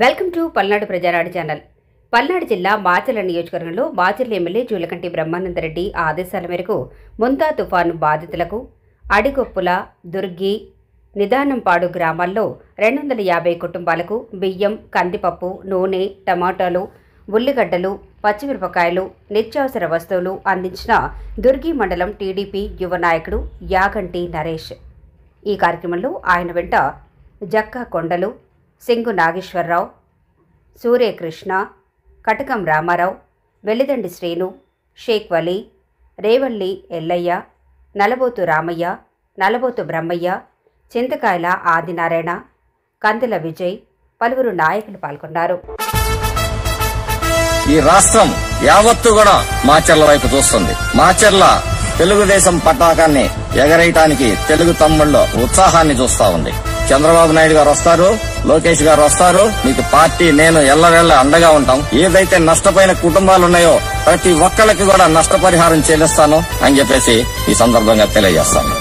Welcome to Palnadu Prajanadu channel. Palnadu జిల్లా మాచర్ల నియోజకవర్గంలో Macherla MLA Julakanti Brahmananda Reddy ఆదేశాల మేరకు ముంతా తుఫాను బాధితులకు అడిగొప్పుల, దుర్గి, నిదానంపాడు గ్రామాల్లో 250 కుటుంబాలకు బియ్యం, కందిపప్పు, నూనె, టమాటాలు, ఉల్లిగడ్డలు, పచ్చిమిరపకాయలు, నిత్యావసర వస్తువులు అందించిన దుర్గి మండలం టీడీపీ యువ నాయకుడు యాగంటి నరేష్. ఈ కార్యక్రమంలో ఆయన వెంట జక్కా కొండలు, సింగు నాగేశ్వరరావు, సూర్యకృష్ణ, కటకం రామారావు, వెల్లిదండి శ్రీను, షేక్ వలీ, రేవల్లి ఎల్లయ్య, నలబోతు రామయ్య, నలబోతు బ్రహ్మయ్య, చింతకాయల ఆదినారాయణ, కందుల విజయ్, పలువురు నాయకులు పాల్గొన్నారు. ఈ రాష్ట్రం యావత్తు కూడా మాచర్ల వైపు చూస్తుంది. మాచర్ల తెలుగుదేశం పతాకాన్ని ఎగరేయటానికి తెలుగు తమ్ముళ్ళు ఉత్సాహాన్ని చూస్తా ఉంది. చంద్రబాబు నాయుడు గారు వస్తారు, లోకేష్ గారు వస్తారు, మీకు పార్టీ నేను ఎల్లవేళ్ల అండగా ఉంటాం. ఏదైతే నష్టపోయిన కుటుంబాలు ఉన్నాయో ప్రతి ఒక్కళ్ళకి కూడా నష్టపరిహారం చెల్లిస్తాను అని చెప్పేసి ఈ సందర్భంగా తెలియజేస్తాను.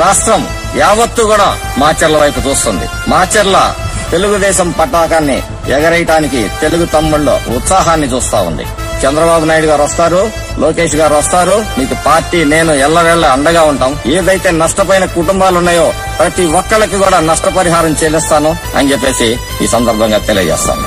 రాష్ట్రం యావత్తు కూడా మాచర్ల వైపు చూస్తుంది. మాచర్ల తెలుగుదేశం పతాకాన్ని ఎగరేయటానికి తెలుగు తమ్ముళ్ళు ఉత్సాహాన్ని చూస్తా ఉంది. చంద్రబాబు నాయుడు గారు వస్తారు, లోకేష్ గారు వస్తారు, మీకు పార్టీ నేను ఎల్లవేళ్ల అండగా ఉంటాం. ఏదైతే నష్టపోయిన కుటుంబాలు ఉన్నాయో ప్రతి ఒక్కళ్ళకి కూడా నష్టపరిహారం చెల్లిస్తాను అని చెప్పేసి ఈ సందర్భంగా తెలియజేస్తాను.